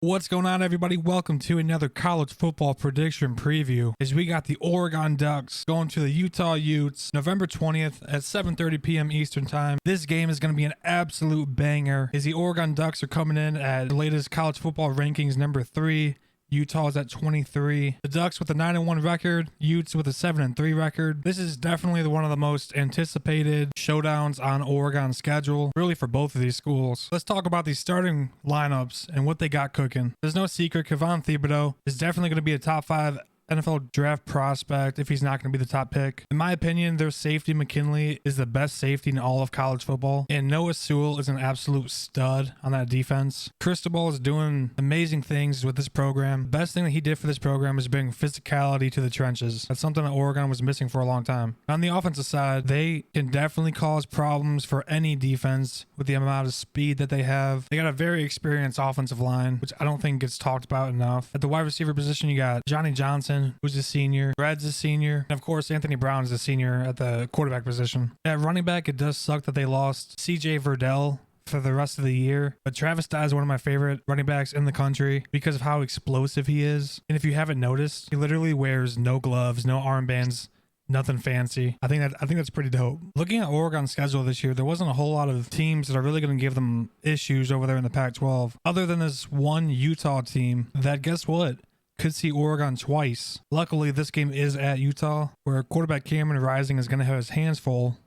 What's going on, everybody? Welcome to another college football prediction preview as we got the Oregon Ducks going to the Utah Utes November 20th at 7:30 p.m. Eastern time. This game is going to be an absolute banger as the Oregon Ducks are coming in at the latest college football rankings number 3. Utah is at 23. The Ducks with a 9-1 record, Utes with a 7-3 record. This is definitely one of the most anticipated showdowns on Oregon's schedule, really for both of these schools. Let's talk about these starting lineups and what they got cooking. There's no secret, Kayvon Thibodeaux is definitely going to be a top 5 NFL draft prospect if he's not going to be the top pick. In my opinion, their safety McKinley is the best safety in all of college football, and Noah Sewell is an absolute stud on that defense. Cristobal is doing amazing things with this program. The best thing that he did for this program is bring physicality to the trenches. That's something that Oregon was missing for a long time. On the offensive side, they can definitely cause problems for any defense with the amount of speed that they have. They got a very experienced offensive line, which I don't think gets talked about enough. At the wide receiver position, you got Johnny Johnson, who's a senior, Brad's a senior, and of course Anthony Brown is a senior at the quarterback position. At running back, it does suck that they lost CJ Verdell for the rest of the year, but Travis Dye is one of my favorite running backs in the country because of how explosive he is. And if you haven't noticed, he literally wears no gloves, no armbands, nothing fancy. I think that's pretty dope. Looking at Oregon's schedule this year, there wasn't a whole lot of teams that are really going to give them issues over there in the Pac-12, other than this one Utah team that, guess what, could see Oregon twice. Luckily, this game is at Utah, where quarterback Cameron Rising is going to have his hands full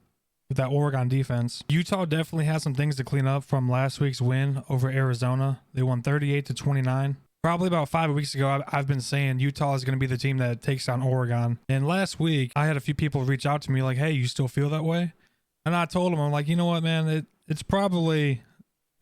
with that Oregon defense. Utah definitely has some things to clean up from last week's win over Arizona. They won 38-29. Probably about 5 weeks ago, I've been saying Utah is going to be the team that takes down Oregon. And last week, I had a few people reach out to me like, hey, you still feel that way? And I told them, I'm like, you know what, man, it's probably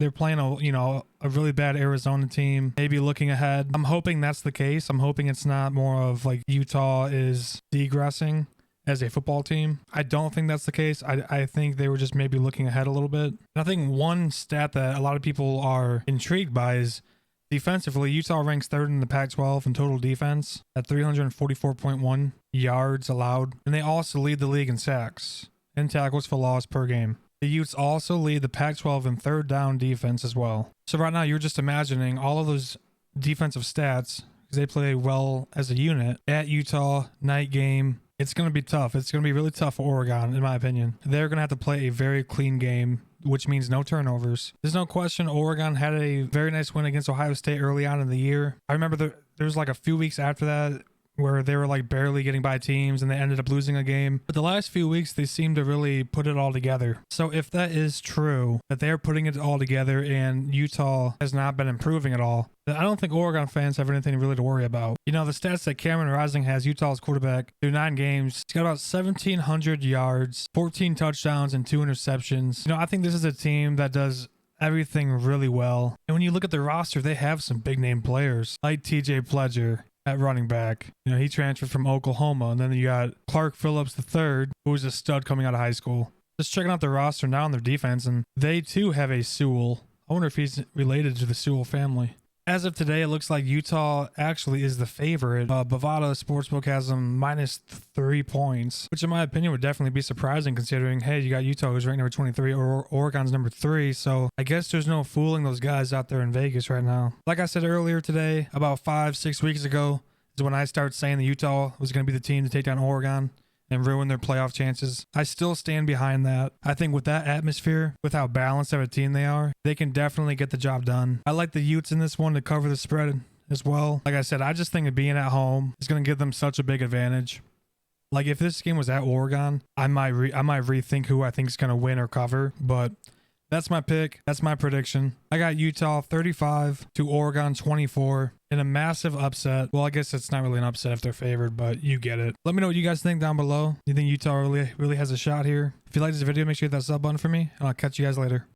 they're playing a really bad Arizona team, maybe looking ahead. I'm hoping that's the case. I'm hoping it's not more of like Utah is degressing as a football team. I don't think that's the case. I think they were just maybe looking ahead a little bit. And I think one stat that a lot of people are intrigued by is defensively, Utah ranks 3rd in the Pac-12 in total defense at 344.1 yards allowed. And they also lead the league in sacks and tackles for loss per game. The Utes also lead the Pac-12 in third down defense as well. So right now, you're just imagining all of those defensive stats because they play well as a unit at Utah, night game. It's going to be tough. It's going to be really tough for Oregon, in my opinion. They're going to have to play a very clean game, which means no turnovers. There's no question Oregon had a very nice win against Ohio State early on in the year. I remember there was like a few weeks after that where they were like barely getting by teams and they ended up losing a game. But the last few weeks, they seem to really put it all together. So if that is true, that they're putting it all together and Utah has not been improving at all, then I don't think Oregon fans have anything really to worry about. You know, the stats that Cameron Rising has, Utah's quarterback, through 9 games, he's got about 1,700 yards, 14 touchdowns, and 2 interceptions. You know, I think this is a team that does everything really well. And when you look at the roster, they have some big name players like TJ Pledger at running back. You know, he transferred from Oklahoma. And then you got Clark Phillips III, who was a stud coming out of high school. Just checking out the roster now on their defense, and they too have a Sewell. I wonder if he's related to the Sewell family. As of today, it looks like Utah actually is the favorite. Bovada Sportsbook has them minus 3 points, which in my opinion would definitely be surprising considering, hey, you got Utah who's ranked number 23 or Oregon's number 3. So I guess there's no fooling those guys out there in Vegas right now. Like I said earlier today, about 5-6 weeks ago is when I started saying that Utah was going to be the team to take down Oregon and ruin their playoff chances. I still stand behind that. I think with that atmosphere, with how balanced of a team they are, they can definitely get the job done. I like the Utes in this one to cover the spread as well. Like I said, I just think of being at home is going to give them such a big advantage. Like if this game was at Oregon, I might rethink who I think is going to win or cover, but that's my pick. That's my prediction. I got Utah 35 to Oregon 24 in a massive upset. Well, I guess it's not really an upset if they're favored, but you get it. Let me know what you guys think down below. Do you think Utah really has a shot here? If you like this video, make sure you hit that sub button for me, and I'll catch you guys later.